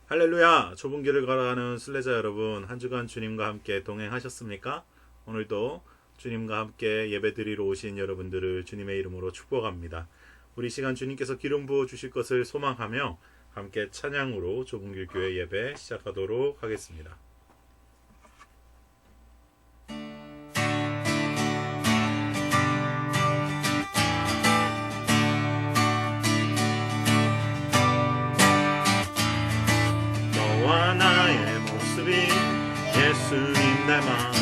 할렐루야! 좁은 길을 걸어가는 순례자 여러분, 한 주간 주님과 함께 동행하셨습니까? 오늘도 주님과 함께 예배드리러 오신 여러분들을 주님의 이름으로 축복합니다. 우리 시간 주님께서 기름 부어 주실 것을 소망하며 함께 찬양으로 좁은 길 교회 예배 시작하도록 하겠습니다. 너와 나의 모습이 예수님 닮아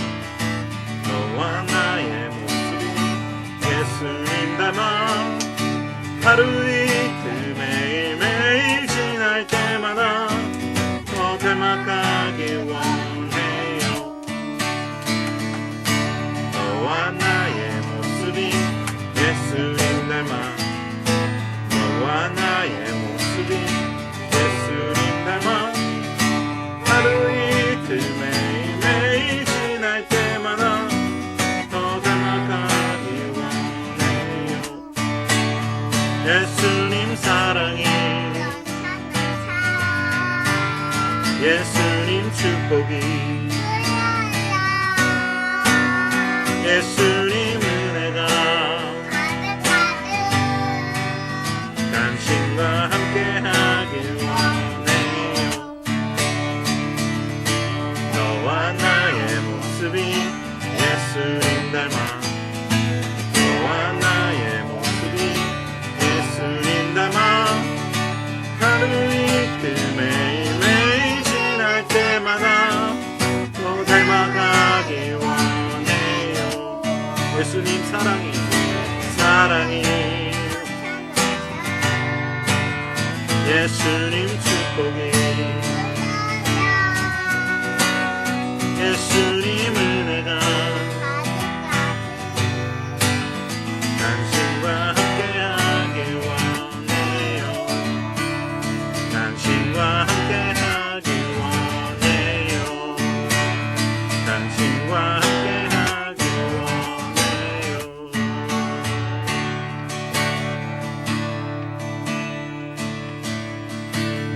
너와 나의 모습이 예수님 닮아 하루 이틀 매일매일 지날 때마다 더 닮아가길 원해요. 너와 나의 모습이 예수님 닮아 너와 나의 모습이 예수님 닮아 하루 이틀 매일매일 지날 때마다 더 닮아가길 원해요. 예수님 사랑이 예수님 축복이 예수님 은혜가 당신과 함께하길 원해요. 너와 나의 모습이 예수님 닮아 너와 나의 모습이 예수님 닮아 하루 이틀 매일매일 지날 때마다 더 닮아가길 원해요. 예수님 사랑이 예수님 축복이 예수님 은혜가 당신과 함께하길 원해요. 당신과 함께하길 원해요. 당신과 함께하길 원해요.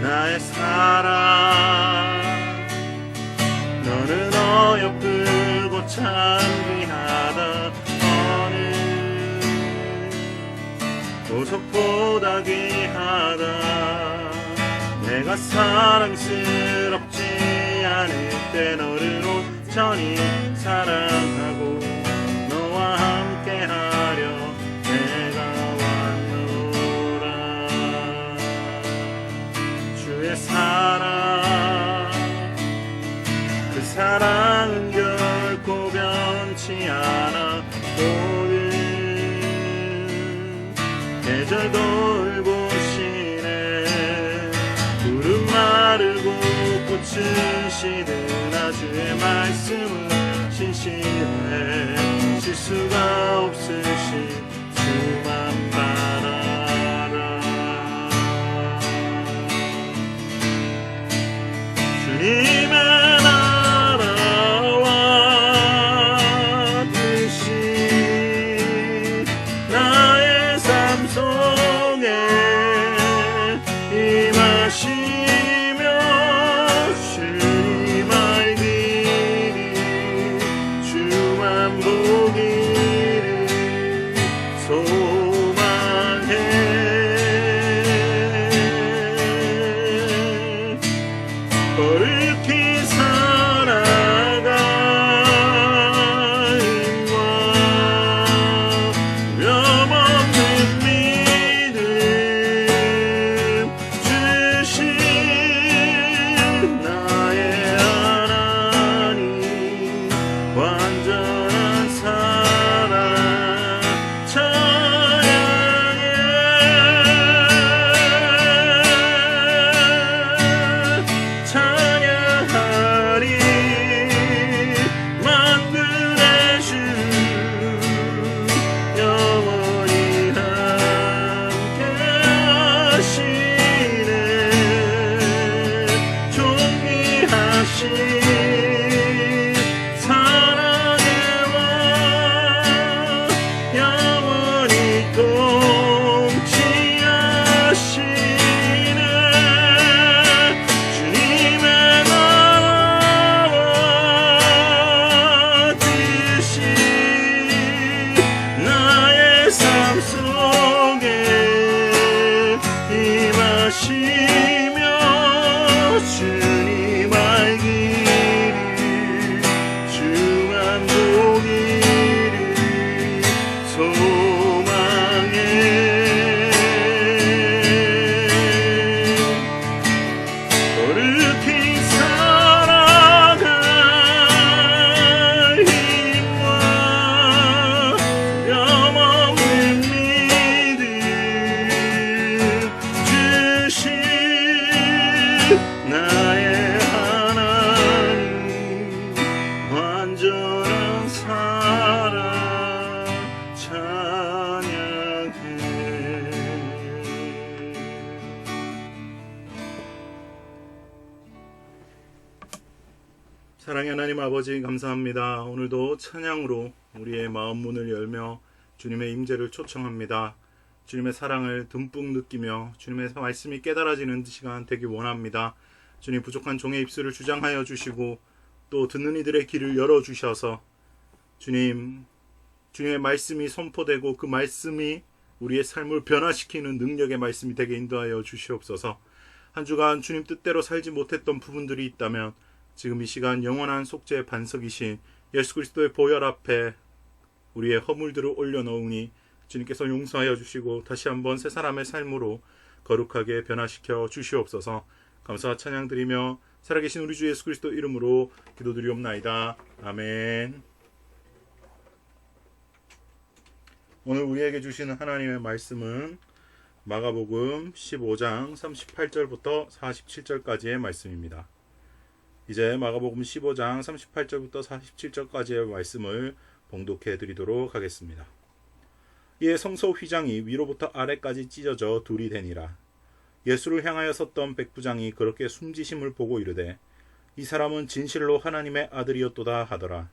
나의 사랑 너는 어여쁘고 참 귀하다. 어느 보석보다 귀하다. 내가 사랑스럽지 않을 때 너를 온전히 사랑하고 너와 함께하려 내가 왔노라. 주의 사랑 그 사랑은 결코 변치 않아. 모든 계절 돌보시네. 푸른 마르고 꽃은 시드나 주의 말씀은 신실해. 실수가 없으신 주만 바라라. 주님의 나라와 뜻이 나의 삶 속에 임하시며 주님 알기를 주만 보기를 소망해. 거룩히 살아가 인과 염없는 믿음 주신 나의 하나님. 완전한 사랑 찬양해. 찬양하리 만군의 주 영원히 함께하시네. 존귀하신 사랑의 왕 영원히 통치하시네. 주님 사랑의 하나님 아버지 감사합니다. 오늘도 찬양으로 우리의 마음 문을 열며 주님의 임재를 초청합니다. 주님의 사랑을 듬뿍 느끼며 주님의 말씀이 깨달아지는 시간 되기 원합니다. 주님, 부족한 종의 입술을 주장하여 주시고 또 듣는 이들의 귀를 열어주셔서 주님의 말씀이 선포되고 그 말씀이 우리의 삶을 변화시키는 능력의 말씀이 되게 인도하여 주시옵소서. 한 주간 주님 뜻대로 살지 못했던 부분들이 있다면 지금 이 시간 영원한 속죄의 반석이신 예수 그리스도의 보혈 앞에 우리의 허물들을 올려놓으니 주님께서 용서하여 주시고 다시 한번 새 사람의 삶으로 거룩하게 변화시켜 주시옵소서. 감사와 찬양 드리며 살아계신 우리 주 예수 그리스도 이름으로 기도드리옵나이다. 아멘. 오늘 우리에게 주시는 하나님의 말씀은 마가복음 15장 38절부터 47절까지의 말씀입니다. 이제 마가복음 15장 38절부터 47절까지의 말씀을 봉독해 드리도록 하겠습니다. 이에 성소 휘장이 위로부터 아래까지 찢어져 둘이 되니라. 예수를 향하여 섰던 백부장이 그렇게 숨지심을 보고 이르되 이 사람은 진실로 하나님의 아들이었도다 하더라.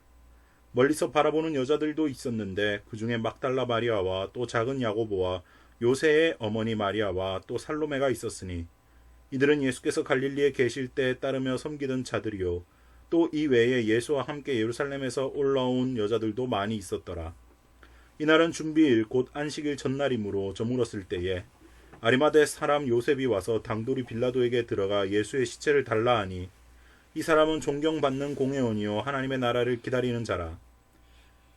멀리서 바라보는 여자들도 있었는데 그 중에 막달라 마리아와 또 작은 야고보와 요새의 어머니 마리아와 또 살로메가 있었으니 이들은 예수께서 갈릴리에 계실 때 따르며 섬기던 자들이요 또 이 외에 예수와 함께 예루살렘에서 올라온 여자들도 많이 있었더라. 이날은 준비일 곧 안식일 전날이므로 저물었을 때에 아리마대 사람 요셉이 와서 당돌이 빌라도에게 들어가 예수의 시체를 달라 하니 이 사람은 존경받는 공회원이요 하나님의 나라를 기다리는 자라.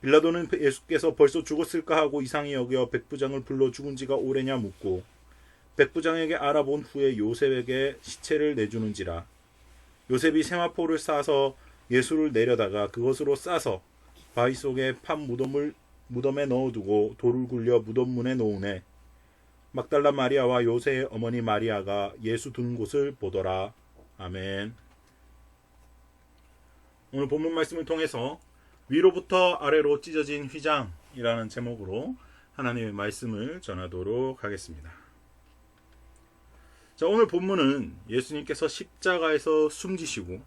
빌라도는 예수께서 벌써 죽었을까 하고 이상히 여겨 백부장을 불러 죽은 지가 오래냐 묻고 백부장에게 알아본 후에 요셉에게 시체를 내주는지라. 요셉이 세마포를 싸서 예수를 내려다가 그것으로 싸서 바위 속에 판 무덤에 넣어두고 돌을 굴려 무덤 문에 놓으네. 막달라 마리아와 요새의 어머니 마리아가 예수 둔 곳을 보더라. 아멘. 오늘 본문 말씀을 통해서 위로부터 아래로 찢어진 휘장이라는 제목으로 하나님의 말씀을 전하도록 하겠습니다. 자, 오늘 본문은 예수님께서 십자가에서 숨지시고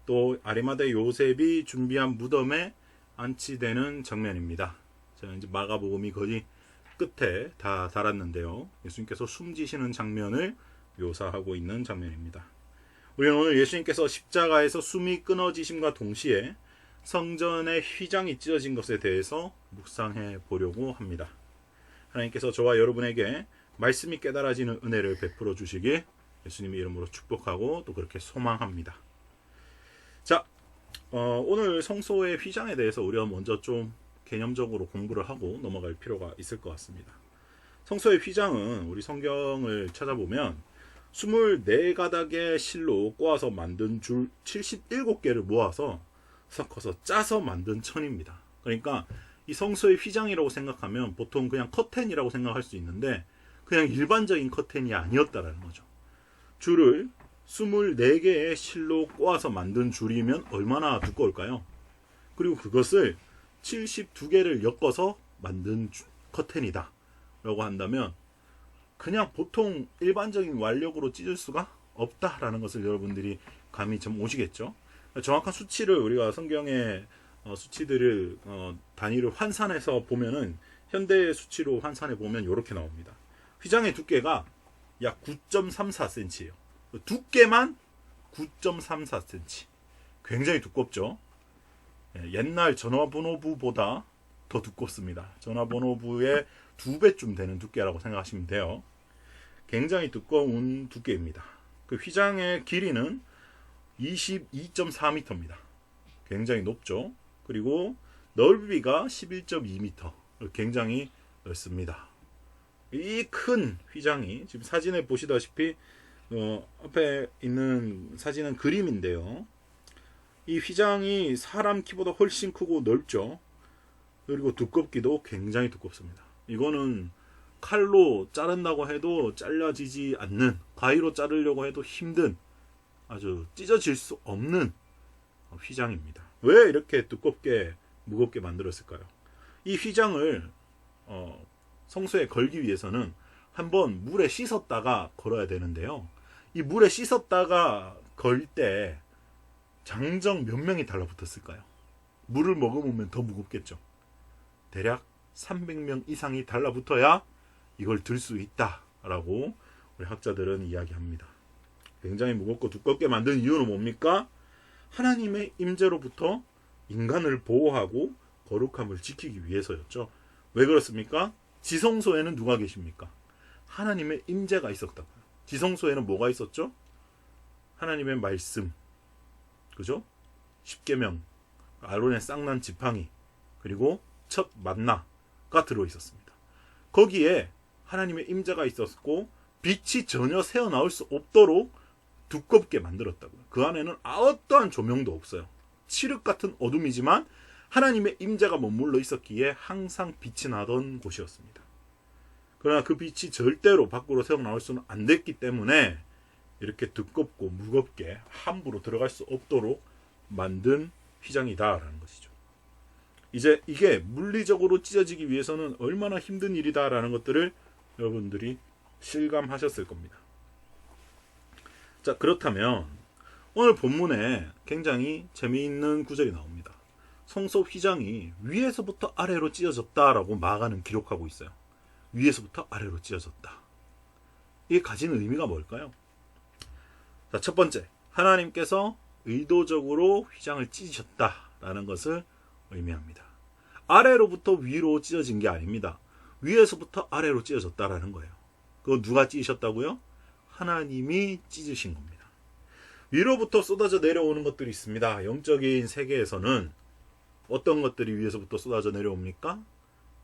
또 아리마대 요셉이 준비한 무덤에 안치되는 장면입니다. 자, 이제 마가복음이 거의 끝에 다 달았는데요. 예수님께서 숨지시는 장면을 묘사하고 있는 장면입니다. 우리는 오늘 예수님께서 십자가에서 숨이 끊어지심과 동시에 성전의 휘장이 찢어진 것에 대해서 묵상해 보려고 합니다. 하나님께서 저와 여러분에게 말씀이 깨달아지는 은혜를 베풀어 주시길 예수님의 이름으로 축복하고 또 그렇게 소망합니다. 자, 오늘 성소의 휘장에 대해서 우리가 먼저 좀 개념적으로 공부를 하고 넘어갈 필요가 있을 것 같습니다. 성소의 휘장은 우리 성경을 찾아보면 24가닥의 실로 꼬아서 만든 줄 77개를 모아서 섞어서 짜서 만든 천입니다. 그러니까 이 성소의 휘장이라고 생각하면 보통 그냥 커튼이라고 생각할 수 있는데 그냥 일반적인 커튼이 아니었다라는 거죠. 줄을 24개의 실로 꼬아서 만든 줄이면 얼마나 두꺼울까요? 그리고 그것을 72개를 엮어서 만든 커튼이다 라고 한다면 그냥 보통 일반적인 완력으로 찢을 수가 없다라는 것을 여러분들이 감이 좀 오시겠죠. 정확한 수치를 우리가 성경의 수치들을 단위를 환산해서 보면은 현대의 수치로 환산해 보면 이렇게 나옵니다. 휘장의 두께가 약 9.34cm예요. 두께만 9.34cm. 굉장히 두껍죠. 옛날 전화번호부보다 더 두껍습니다. 전화번호부의 2배쯤 되는 두께라고 생각하시면 돼요. 굉장히 두꺼운 두께입니다. 그 휘장의 길이는 22.4m입니다. 굉장히 높죠. 그리고 넓이가 11.2m. 굉장히 넓습니다. 이 큰 휘장이 지금 사진에 보시다시피 앞에 있는 사진은 그림인데요. 이 휘장이 사람 키보다 훨씬 크고 넓죠. 그리고 두껍기도 굉장히 두껍습니다. 이거는 칼로 자른다고 해도 잘라지지 않는, 가위로 자르려고 해도 힘든, 아주 찢어질 수 없는 휘장입니다. 왜 이렇게 두껍게 무겁게 만들었을까요? 이 휘장을 성소에 걸기 위해서는 한번 물에 씻었다가 걸어야 되는데요. 이 물에 씻었다가 걸 때 장정 몇 명이 달라붙었을까요? 물을 먹어보면 더 무겁겠죠. 대략 300명 이상이 달라붙어야 이걸 들 수 있다라고 우리 학자들은 이야기합니다. 굉장히 무겁고 두껍게 만든 이유는 뭡니까? 하나님의 임재로부터 인간을 보호하고 거룩함을 지키기 위해서였죠. 왜 그렇습니까? 지성소에는 누가 계십니까? 하나님의 임재가 있었다고요. 지성소에는 뭐가 있었죠? 하나님의 말씀, 그죠? 십계명, 아론의 쌍난 지팡이, 그리고 첫 만나가 들어 있었습니다. 거기에 하나님의 임재가 있었고 빛이 전혀 새어나올 수 없도록 두껍게 만들었다고요. 그 안에는 어떠한 조명도 없어요. 칠흑 같은 어둠이지만 하나님의 임재가 머물러 있었기에 항상 빛이 나던 곳이었습니다. 그러나 그 빛이 절대로 밖으로 새어나올 수는 안 됐기 때문에 이렇게 두껍고 무겁게 함부로 들어갈 수 없도록 만든 휘장이다라는 것이죠. 이제 이게 물리적으로 찢어지기 위해서는 얼마나 힘든 일이다라는 것들을 여러분들이 실감하셨을 겁니다. 자, 그렇다면 오늘 본문에 굉장히 재미있는 구절이 나옵니다. 성소 휘장이 위에서부터 아래로 찢어졌다라고 마가는 기록하고 있어요. 위에서부터 아래로 찢어졌다. 이게 가진 의미가 뭘까요? 자, 첫 번째, 하나님께서 의도적으로 휘장을 찢으셨다라는 것을 의미합니다. 아래로부터 위로 찢어진 게 아닙니다. 위에서부터 아래로 찢어졌다라는 거예요. 그거 누가 찢으셨다고요? 하나님이 찢으신 겁니다. 위로부터 쏟아져 내려오는 것들이 있습니다. 영적인 세계에서는 어떤 것들이 위에서부터 쏟아져 내려옵니까?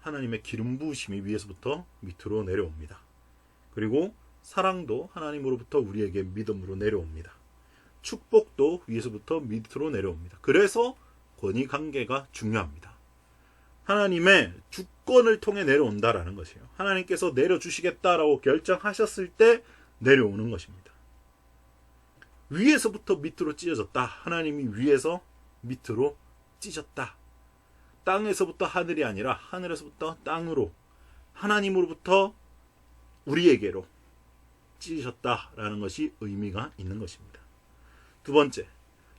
하나님의 기름 부으심이 위에서부터 밑으로 내려옵니다. 그리고 사랑도 하나님으로부터 우리에게 믿음으로 내려옵니다. 축복도 위에서부터 밑으로 내려옵니다. 그래서 권위 관계가 중요합니다. 하나님의 주권을 통해 내려온다라는 것이에요. 하나님께서 내려주시겠다라고 결정하셨을 때 내려오는 것입니다. 위에서부터 밑으로 찢어졌다. 하나님이 위에서 밑으로 찢었다. 땅에서부터 하늘이 아니라 하늘에서부터 땅으로, 하나님으로부터 우리에게로 찢으셨다라는 것이 의미가 있는 것입니다. 두 번째,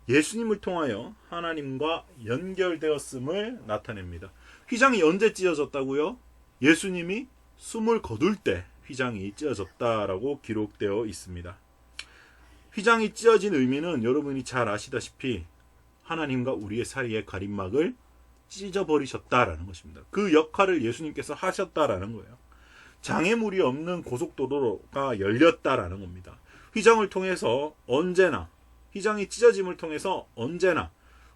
예수님을 통하여 하나님과 연결되었음을 나타냅니다. 휘장이 언제 찢어졌다고요? 예수님이 숨을 거둘 때 휘장이 찢어졌다라고 기록되어 있습니다. 휘장이 찢어진 의미는 여러분이 잘 아시다시피 하나님과 우리의 사이의 가림막을 찢어버리셨다라는 것입니다. 그 역할을 예수님께서 하셨다라는 거예요. 장애물이 없는 고속도로가 열렸다라는 겁니다. 휘장을 통해서 언제나, 휘장이 찢어짐을 통해서 언제나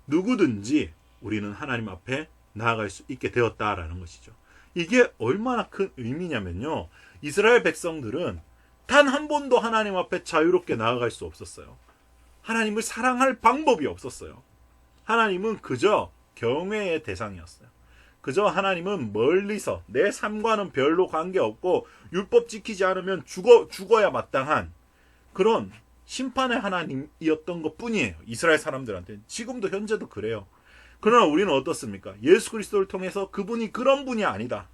누구든지 우리는 하나님 앞에 나아갈 수 있게 되었다라는 것이죠. 이게 얼마나 큰 의미냐면요. 이스라엘 백성들은 단 한 번도 하나님 앞에 자유롭게 나아갈 수 없었어요. 하나님을 사랑할 방법이 없었어요. 하나님은 그저 경외의 대상이었어요. 그저 하나님은 멀리서 내 삶과는 별로 관계없고 율법 지키지 않으면 죽어야 마땅한 그런 심판의 하나님이었던 것 뿐이에요. 이스라엘 사람들한테는. 지금도 현재도 그래요. 그러나 우리는 어떻습니까? 예수 그리스도를 통해서 그분이 그런 분이 아니다.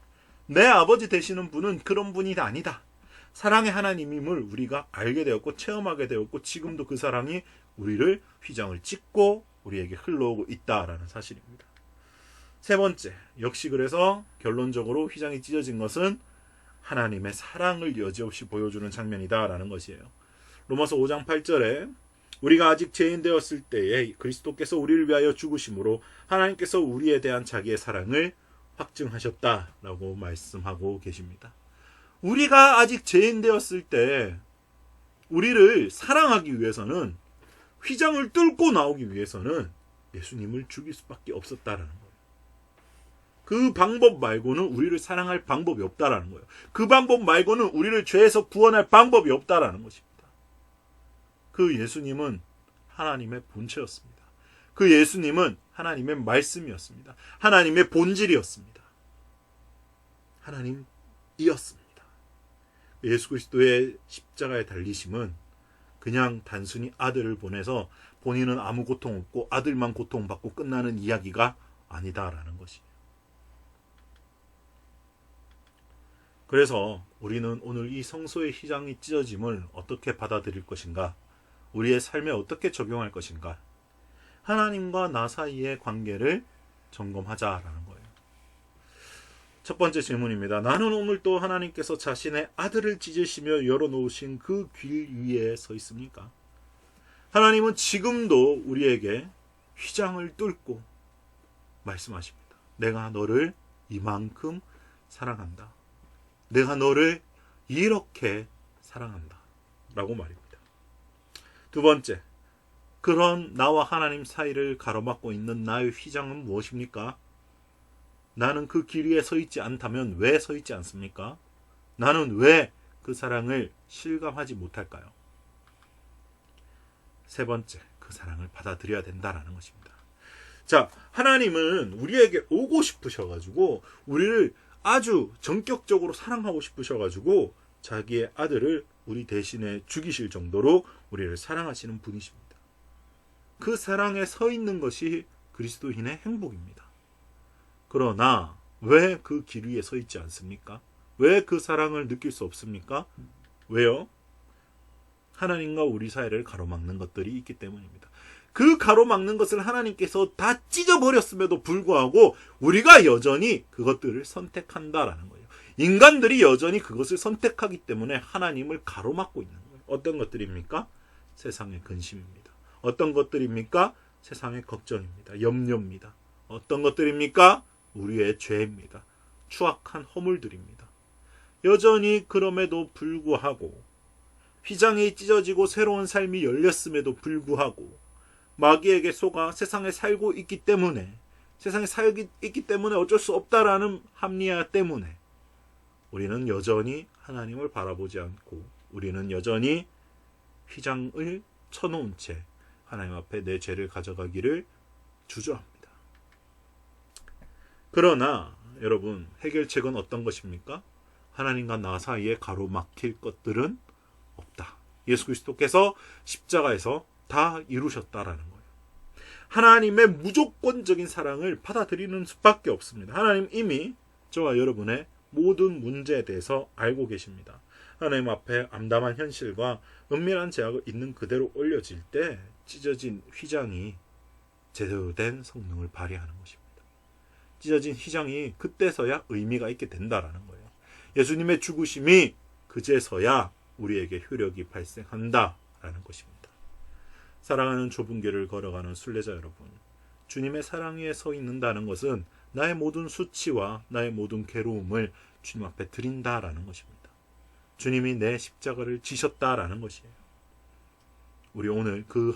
내 아버지 되시는 분은 그런 분이 아니다. 사랑의 하나님임을 우리가 알게 되었고 체험하게 되었고 지금도 그 사랑이 우리를 휘장을 찢고 우리에게 흘러오고 있다라는 사실입니다. 세 번째, 역시 그래서 결론적으로 휘장이 찢어진 것은 하나님의 사랑을 여지없이 보여주는 장면이다라는 것이에요. 로마서 5장 8절에 우리가 아직 죄인 되었을 때에 그리스도께서 우리를 위하여 죽으심으로 하나님께서 우리에 대한 자기의 사랑을 확증하셨다라고 말씀하고 계십니다. 우리가 아직 죄인 되었을 때 우리를 사랑하기 위해서는 휘장을 뚫고 나오기 위해서는 예수님을 죽일 수밖에 없었다라는 거예요. 그 방법 말고는 우리를 사랑할 방법이 없다라는 거예요. 그 방법 말고는 우리를 죄에서 구원할 방법이 없다라는 것입니다. 그 예수님은 하나님의 본체였습니다. 그 예수님은 하나님의 말씀이었습니다. 하나님의 본질이었습니다. 하나님이었습니다. 예수 그리스도의 십자가의 달리심은 그냥 단순히 아들을 보내서 본인은 아무 고통 없고 아들만 고통받고 끝나는 이야기가 아니다라는 것이에요. 그래서 우리는 오늘 이 성소의 휘장이 찢어짐을 어떻게 받아들일 것인가? 우리의 삶에 어떻게 적용할 것인가? 하나님과 나 사이의 관계를 점검하자라는 거예요. 첫 번째 질문입니다. 나는 오늘 또 하나님께서 자신의 아들을 찢으시며 열어놓으신 그 길 위에 서 있습니까? 하나님은 지금도 우리에게 휘장을 뚫고 말씀하십니다. 내가 너를 이만큼 사랑한다. 내가 너를 이렇게 사랑한다. 라고 말입니다. 두 번째, 그런 나와 하나님 사이를 가로막고 있는 나의 휘장은 무엇입니까? 나는 그 길 위에 서 있지 않다면 왜 서 있지 않습니까? 나는 왜 그 사랑을 실감하지 못할까요? 세 번째, 그 사랑을 받아들여야 된다라는 것입니다. 자, 하나님은 우리에게 오고 싶으셔가지고 우리를 아주 전격적으로 사랑하고 싶으셔가지고 자기의 아들을 우리 대신에 죽이실 정도로 우리를 사랑하시는 분이십니다. 그 사랑에 서 있는 것이 그리스도인의 행복입니다. 그러나 왜 그 길 위에 서 있지 않습니까? 왜 그 사랑을 느낄 수 없습니까? 왜요? 하나님과 우리 사이를 가로막는 것들이 있기 때문입니다. 그 가로막는 것을 하나님께서 다 찢어버렸음에도 불구하고 우리가 여전히 그것들을 선택한다라는 거예요. 인간들이 여전히 그것을 선택하기 때문에 하나님을 가로막고 있는 거예요. 어떤 것들입니까? 세상의 근심입니다. 어떤 것들입니까? 세상의 걱정입니다. 염려입니다. 어떤 것들입니까? 우리의 죄입니다. 추악한 허물들입니다. 여전히 그럼에도 불구하고 휘장이 찢어지고 새로운 삶이 열렸음에도 불구하고 마귀에게 속아 세상에 살고 있기 때문에 세상에 살고 있기 때문에 어쩔 수 없다라는 합리화 때문에 우리는 여전히 하나님을 바라보지 않고 우리는 여전히 휘장을 쳐놓은 채 하나님 앞에 내 죄를 가져가기를 주저합니다. 그러나 여러분, 해결책은 어떤 것입니까? 하나님과 나 사이에 가로막힐 것들은 없다. 예수 그리스도께서 십자가에서 다 이루셨다라는 거예요. 하나님의 무조건적인 사랑을 받아들이는 수밖에 없습니다. 하나님 이미 저와 여러분의 모든 문제에 대해서 알고 계십니다. 하나님 앞에 암담한 현실과 은밀한 죄악을 있는 그대로 올려질 때 찢어진 휘장이 제대로 된 성능을 발휘하는 것입니다. 찢어진 휘장이 그때서야 의미가 있게 된다라는 거예요. 예수님의 죽으심이 그제서야 우리에게 효력이 발생한다라는 것입니다. 사랑하는 좁은 길을 걸어가는 순례자 여러분, 주님의 사랑 위에 서 있는다는 것은 나의 모든 수치와 나의 모든 괴로움을 주님 앞에 드린다라는 것입니다. 주님이 내 십자가를 지셨다라는 것이에요. 우리 오늘 그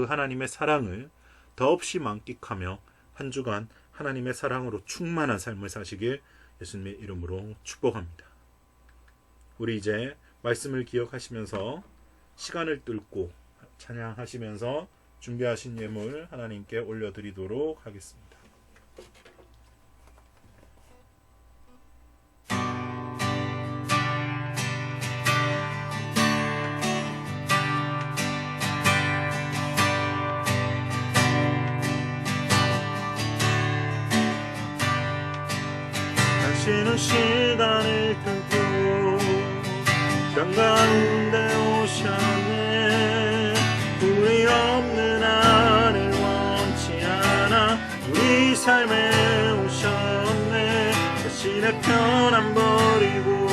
하나님의 사랑을 더없이 만끽하며 한 주간 하나님의 사랑으로 충만한 삶을 사시길 예수님의 이름으로 축복합니다. 우리 이제 말씀을 기억하시면서 시간을 뚫고 찬양하시면서 준비하신 예물 하나님께 올려드리도록 하겠습니다. 당신은 시간을 두고 강 가운데 오셨네. 우리 없는 나를 원치 않아 우리 삶에 오셨네. 자신의 편 안 버리고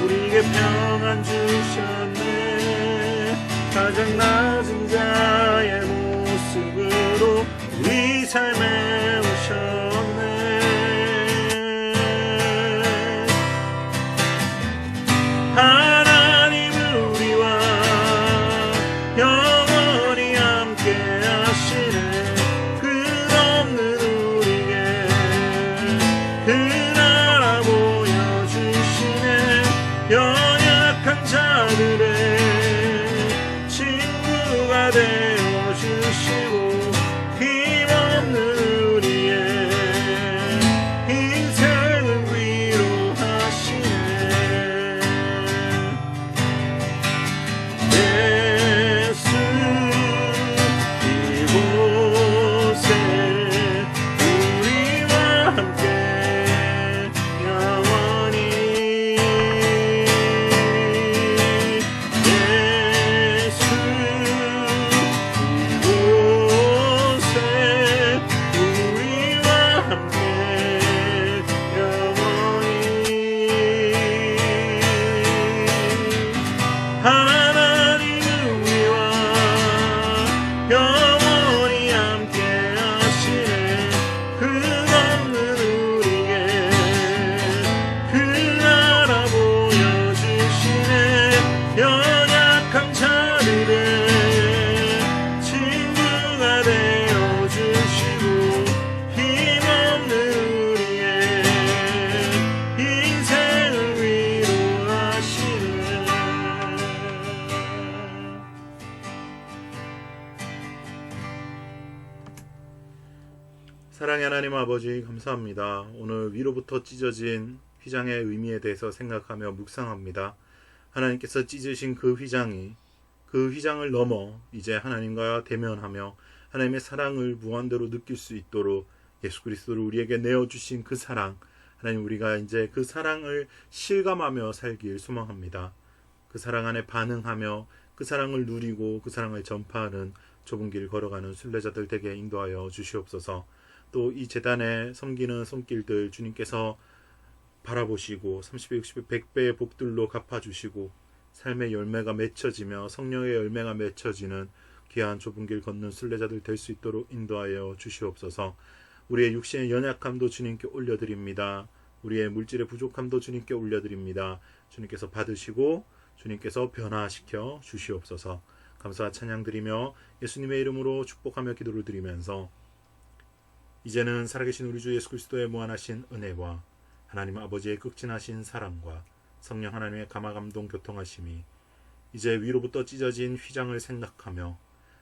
우리에게 평안 주셨네. 가장 낮은 자의 모습으로 우리 삶에 오셨네. 하나님은 우리와 영원히 함께 하시네. 끝없는 우리에게 그 나라 보여주시네. 연약한 자들의 친구가 되어주시고 힘없는 우리의 인생을 위로하시네. 예수 이곳에 우리와 함께 영원히. 예수 이곳에 사랑의 하나님 아버지 감사합니다. 오늘 위로부터 찢어진 휘장의 의미에 대해서 생각하며 묵상합니다. 하나님께서 찢으신 그 휘장이 그 휘장을 넘어 이제 하나님과 대면하며 하나님의 사랑을 무한대로 느낄 수 있도록 예수 그리스도를 우리에게 내어주신 그 사랑, 하나님 우리가 이제 그 사랑을 실감하며 살길 소망합니다. 그 사랑 안에 반응하며 그 사랑을 누리고 그 사랑을 전파하는 좁은 길 걸어가는 순례자들 되게 인도하여 주시옵소서. 또 이 재단에 섬기는 손길들 주님께서 바라보시고 30배, 60배, 100배의 복들로 갚아주시고 삶의 열매가 맺혀지며 성령의 열매가 맺혀지는 귀한 좁은 길 걷는 순례자들 될 수 있도록 인도하여 주시옵소서. 우리의 육신의 연약함도 주님께 올려드립니다. 우리의 물질의 부족함도 주님께 올려드립니다. 주님께서 받으시고 주님께서 변화시켜 주시옵소서. 감사와 찬양 드리며 예수님의 이름으로 축복하며 기도를 드리면서 이제는 살아계신 우리 주 예수 그리스도의 무한하신 은혜와 하나님 아버지의 극진하신 사랑과 성령 하나님의 감화감동 교통하심이 이제 위로부터 찢어진 휘장을 생각하며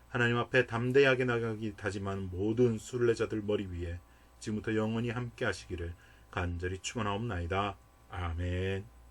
하나님 앞에 담대하게 나가기 다짐하는 모든 순례자들 머리 위에 지금부터 영원히 함께 하시기를 간절히 축원하옵나이다. 아멘.